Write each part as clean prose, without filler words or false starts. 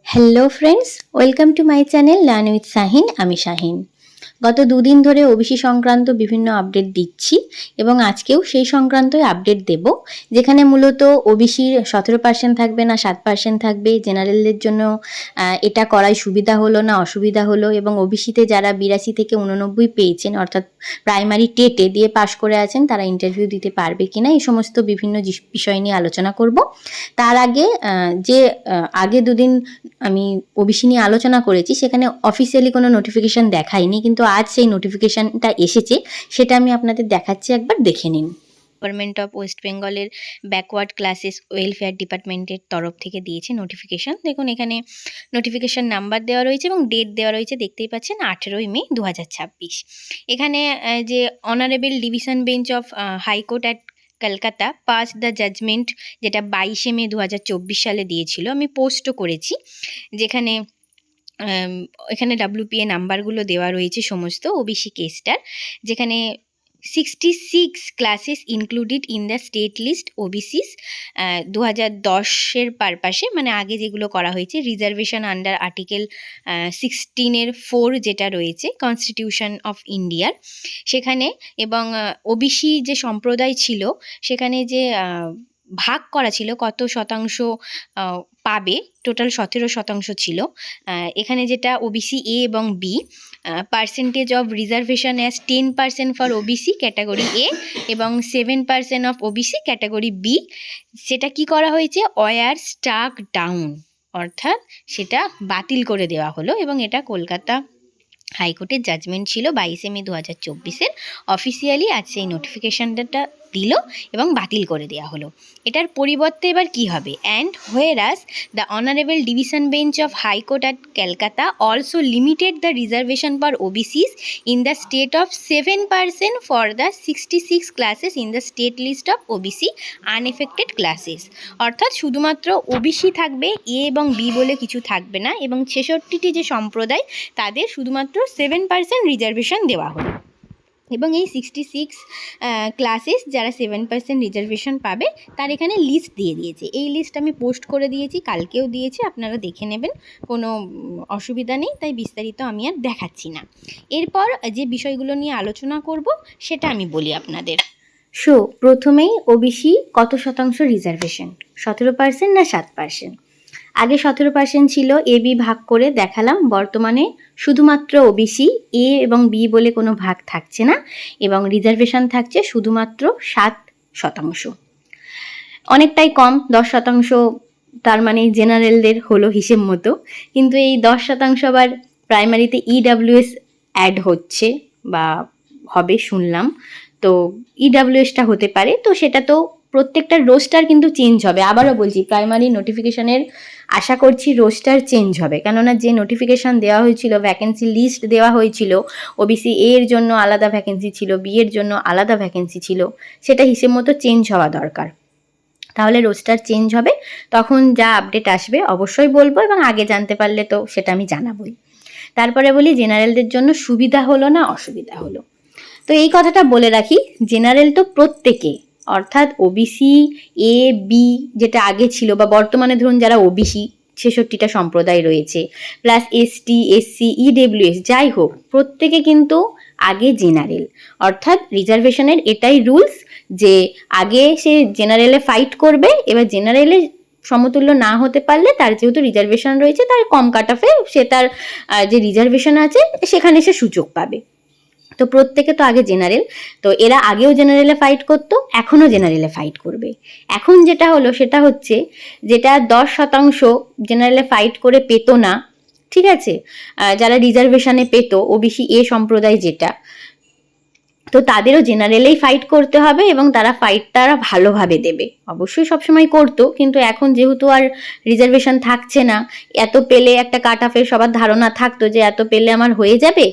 Hello friends, welcome to my channel learn with Shahin. আমি শাহিন। গত দুদিন ধরে ওবিসি সংক্রান্ত বিভিন্ন আপডেট দিচ্ছি এবং আজকেও সেই সংক্রান্তই আপডেট দেব, যেখানে মূলত ওবিসির 17% থাকবে না 7% থাকবে, জেনারেলদের জন্য এটা করাই সুবিধা হলো না অসুবিধা হলো, এবং ওবিসিতে যারা 82 থেকে 89 পেয়েছেন অর্থাৎ প্রাইমারি টেটে দিয়ে পাশ করে আছেন তারা ইন্টারভিউ দিতে পারবে কিনা, এই সমস্ত বিভিন্ন বিষয় নিয়ে আলোচনা করব। তার আগে আগে দুদিন আমি ওবিসি নিয়ে আলোচনা করেছি, সেখানে অফিসিয়ালি কোনো নোটিফিকেশান দেখায়নি, কিন্তু আজ সেই নোটিফিকেশানটা এসেছে, সেটা আমি আপনাদের দেখাচ্ছি, একবার দেখে নিন। গভর্নমেন্ট অফ ওয়েস্ট বেঙ্গলের ব্যাকওয়ার্ড ক্লাসেস ওয়েলফেয়ার ডিপার্টমেন্টের তরফ থেকে দিয়েছে নোটিফিকেশান। দেখুন এখানে নোটিফিকেশান নাম্বার দেওয়া রয়েছে এবং ডেট দেওয়া রয়েছে, দেখতেই পাচ্ছেন 18 মে 2026। এখানে যে honourable division bench of high court at Kolkata pass the judgment, যেটা 22 মে 2024 সালে দিয়েছিল, আমি পোস্টও করেছি, যেখানে এখানে WPA নাম্বারগুলো দেওয়া রয়েছে সমস্ত ওবিসি কেসটার, যেখানে 66 classes included in the state list OBCs 2010-এর পারপাসে, মানে আগে যেগুলো করা হয়েছে রিজার্ভেশন আন্ডার আর্টিকেল 16-এর 4 যেটা রয়েছে কনস্টিটিউশন অফ ইন্ডিয়ার, সেখানে, এবং ওবিসি যে সম্প্রদায় ছিল সেখানে যে ভাগ করা ছিল কত শতাংশ পাবে, টোটাল 17% ছিল। এখানে যেটা ওবিসি এ এবং B, percentage of reservation as 10% for OBC category A এবং 7% অফ ওবিসি ক্যাটাগরি বি, সেটা কি করা হয়েছে ওয়ার স্টাক ডাউন, অর্থাৎ সেটা বাতিল করে দেওয়া হলো, এবং এটা কলকাতা হাইকোর্টের জাজমেন্ট ছিল 22 মে 2024-এর। অফিসিয়ালি আজ সেই নোটিফিকেশানটা দিল এবং বাতিল করে দেওয়া হলো। এটার পরিবর্তে এবার কি হবে, and whereas the honourable division bench of high court at Kolkata also limited the reservation for OBCs in the state of 7% for the 66 classes in the state list of OBC unaffected classes, অর্থাৎ শুধুমাত্র ওবিসি থাকবে, এ এবং B বলে কিছু থাকবে না, এবং 66টি যে সম্প্রদায় তাদের শুধুমাত্র 7% রিজার্ভেশন দেওয়া হলো। এবং এই 66 ক্লাসেস যারা 7% রিজার্ভেশন পাবে তার এখানে লিস্ট দিয়ে দিয়েছে। এই লিস্ট আমি পোস্ট করে দিয়েছি, কালকেও দিয়েছি, আপনারা দেখে নেবেন, কোনো অসুবিধা নেই, তাই বিস্তারিত আমি আর দেখাচ্ছি না। এরপর যে বিষয়গুলো নিয়ে আলোচনা করব সেটা আমি বলি আপনাদের। প্রথমেই ওবিসি কত শতাংশ রিজার্ভেশন, 17% না 7%? আগে 17% ছিল, এ বি ভাগ করে দেখালাম, বর্তমানে শুধুমাত্র ওবিসি এ এবং বি বলে কোনো ভাগ থাকছে না, এবং রিজার্ভেশন থাকছে শুধুমাত্র 7%। অনেকটাই কম, 10%, তার মানে জেনারেলদের হলো হিসেব মতো, কিন্তু এই 10% আবার প্রাইমারিতে ইডাব্লিউএস অ্যাড হচ্ছে বা হবে শুনলাম, তো ইডাব্লিউএসটা হতে পারে, তো সেটা তো প্রত্যেকটা রোস্টার কিন্তু চেঞ্জ হবে। আবারও বলছি, প্রাইমারি নোটিফিকেশানের আশা করছি রোস্টার চেঞ্জ হবে, কেননা যে নোটিফিকেশান দেওয়া হয়েছিল, ভ্যাকেন্সি লিস্ট দেওয়া হয়েছিল, ওবিসি এ এর জন্য আলাদা ভ্যাকেন্সি ছিল, বি এর জন্য আলাদা ভ্যাকেন্সি ছিল, সেটা হিসেব মতো চেঞ্জ হওয়া দরকার, তাহলে রোস্টার চেঞ্জ হবে। তখন যা আপডেট আসবে অবশ্যই বলবো, এবং আগে জানতে পারলে তো সেটা আমি জানাবই। তারপরে বলি জেনারেলদের জন্য সুবিধা হলো না অসুবিধা হলো। তো এই কথাটা বলে রাখি, জেনারেল তো প্রত্যেকে, অর্থাৎ ওবিসি এ বি যেটা আগে ছিল, বা বর্তমানে ধরুন যারা ওবিসি 66টা সম্প্রদায় রয়েছে, প্লাস এসটি এসসি ইডব্লিউএস যাই হোক, প্রত্যেকে কিন্তু আগে জেনারেল, অর্থাৎ রিজার্ভেশনের এটাই রুলস যে আগে সে জেনারেলে ফাইট করবে, এবার জেনারেলে সমতুল্য না হতে পারলে তার যেহেতু রিজার্ভেশন রয়েছে তার কম কাট অফে সে তার যে রিজার্ভেশন আছে সেখানে সে সুযোগ পাবে। তো প্রত্যেকে তো আগে জেনারেল, তো এরা আগেও জেনারেলে ফাইট করতো, এখনও জেনারেলে ফাইট করবে। এখন যেটা হলো সেটা হচ্ছে, যেটা 10% জেনারেলে ফাইট করে পেতো না, ঠিক আছে, যারা রিজার্ভেশনে পেত ওবিসি এ সম্প্রদায় যেটা, তো তাদেরও জেনারেলেই ফাইট করতে হবে, এবং তারা ফাইটটা ভালোভাবে দেবে। অবশ্যই সবসময় করতো, কিন্তু এখন যেহেতু আর রিজার্ভেশন থাকছে না, এত পেলে একটা কাট অফের সবার ধারণা থাকতো যে এত পেলে আমার হয়ে যাবে,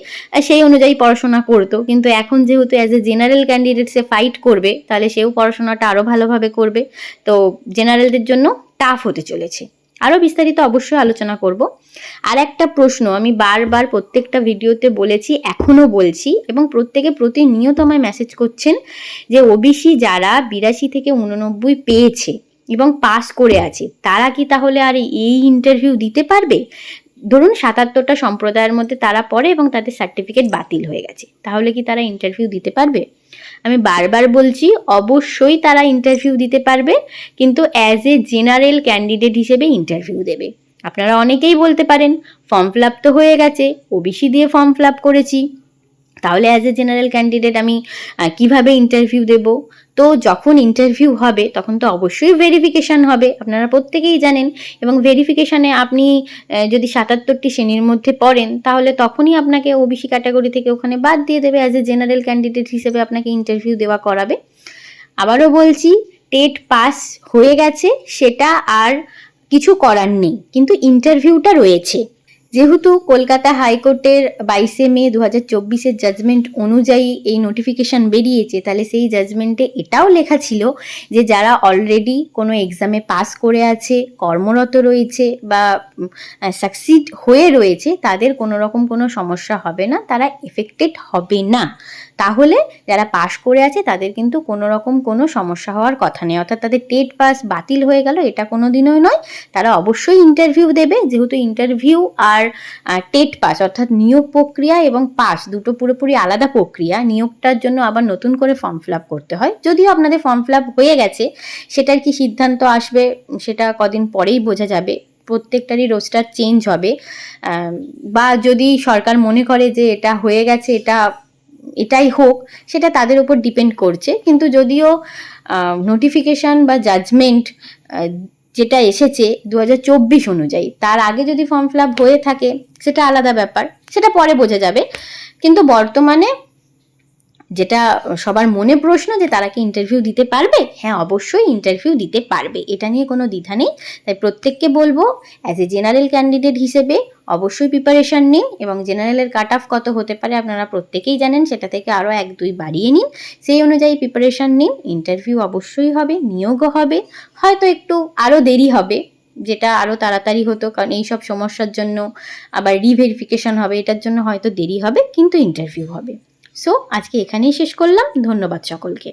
সেই অনুযায়ী পড়াশোনা করতো, কিন্তু এখন যেহেতু as a general candidate say fight করবে, তাহলে সেও পড়াশোনাটা আরও ভালোভাবে করবে, তো জেনারেলদের জন্য টাফ হতে চলেছে। আরও বিস্তারিত অবশ্যই আলোচনা করব। আর একটা প্রশ্ন আমি বারবার প্রত্যেকটা ভিডিওতে বলেছি, এখনও বলছি, এবং প্রত্যেকে প্রতিনিয়ত আমায় মেসেজ করছেন যে ওবিসি যারা 82 থেকে 89 পেয়েছে এবং পাস করে আছে, তারা কি তাহলে আর এই ইন্টারভিউ দিতে পারবে? ধরুন ৭৭টা সম্প্রদায়ের মধ্যে তারা পড়ে এবং তাদের সার্টিফিকেট বাতিল হয়ে গেছে, তাহলে কি তারা ইন্টারভিউ দিতে পারবে? আমি বারবার বলছি, অবশ্যই তারা ইন্টারভিউ দিতে পারবে, কিন্তু অ্যাজ এ জেনারেল ক্যান্ডিডেট হিসেবে ইন্টারভিউ দেবে। আপনারা অনেকেই বলতে পারেন ফর্ম ফিল আপ তো হয়ে গেছে, ওবিসি দিয়ে ফর্ম ফিল আপ করেছি, তাহলে অ্যাজ এ জেনারেল ক্যান্ডিডেট আমি কিভাবে ইন্টারভিউ দেব? তো যখন ইন্টারভিউ হবে তখন তো অবশ্যই ভেরিফিকেশান হবে, আপনারা প্রত্যেকেই জানেন। এবং ভেরিফিকেশানে আপনি যদি ৭৭টি শ্রেণীর মধ্যে পড়েন, তাহলে তখনই আপনাকে ওবিসি ক্যাটাগরি থেকে ওখানে বাদ দিয়ে দেবে, অ্যাজ এ জেনারেল ক্যান্ডিডেট হিসেবে আপনাকে ইন্টারভিউ দেওয়া করাবে। আবারও বলছি, টেট পাস হয়ে গেছে, সেটা আর কিছু করার নেই, কিন্তু ইন্টারভিউটা রয়েছে। যেহেতু কলকাতা হাইকোর্টের 22শে মে 2024-এর জাজমেন্ট অনুযায়ী এই নোটিফিকেশান বেরিয়েছে, তাহলে সেই জাজমেন্টে এটাও লেখা ছিল যে যারা অলরেডি কোনো এক্সামে পাস করে আছে, কর্মরত রয়েছে বা সাকসিড হয়ে রয়েছে, তাদের কোনো রকম কোনো সমস্যা হবে না, তারা এফেক্টেড হবে না। তাহলে যারা পাস করে আছে তাদের কিন্তু কোনো রকম কোনো সমস্যা হওয়ার কথা নেই, অর্থাৎ তাদের টেট পাস বাতিল হয়ে গেল এটা কোনো দিনই নয়। তারা অবশ্যই ইন্টারভিউ দেবে, যেহেতু ইন্টারভিউ আর টেট পাস অর্থাৎ নিয়োগ প্রক্রিয়া এবং পাস দুটো পুরোপুরি আলাদা প্রক্রিয়া। নিয়োগটার জন্য আবার নতুন করে ফর্ম ফিল আপ করতে হয়, যদিও আপনাদের ফর্ম ফিল আপ হয়ে গেছে, সেটার কি সিদ্ধান্ত আসবে সেটা কদিন পরেই বোঝা যাবে। প্রত্যেকটারই রোস্টার চেঞ্জ হবে, বা যদি সরকার মনে করে যে এটা হয়ে গেছে, এটাই হোক, সেটা তাদের উপর ডিপেন্ড করছে। কিন্তু যদিও নোটিফিকেশান বা জাজমেন্ট যেটা এসেছে 2024 অনুযায়ী, তার আগে যদি ফর্ম ফিল আপ হয়ে থাকে সেটা আলাদা ব্যাপার, সেটা পরে বোঝা যাবে। কিন্তু বর্তমানে যেটা সবার মনে প্রশ্ন যে তারা কি ইন্টারভিউ দিতে পারবে, হ্যাঁ অবশ্যই ইন্টারভিউ দিতে পারবে, এটা নিয়ে কোনো দ্বিধা নেই। তাই প্রত্যেককে বলবো অ্যাজ এ জেনারেল ক্যান্ডিডেট হিসেবে অবশ্যই প্রিপারেশান নিন, এবং জেনারেলের কাট অফ কত হতে পারে আপনারা প্রত্যেকেই জানেন, সেটা থেকে আরও 1-2 বাড়িয়ে নিন, সেই অনুযায়ী প্রিপারেশান নিন। ইন্টারভিউ অবশ্যই হবে, নিয়োগও হবে, হয়তো একটু আরও দেরি হবে, যেটা আরও তাড়াতাড়ি হতো, কারণ এইসব সমস্যার জন্য আবার রিভেরিফিকেশান হবে, এটার জন্য হয়তো দেরি হবে, কিন্তু ইন্টারভিউ হবে। সো আজকে এখানেই শেষ করলাম, ধন্যবাদ সকলকে।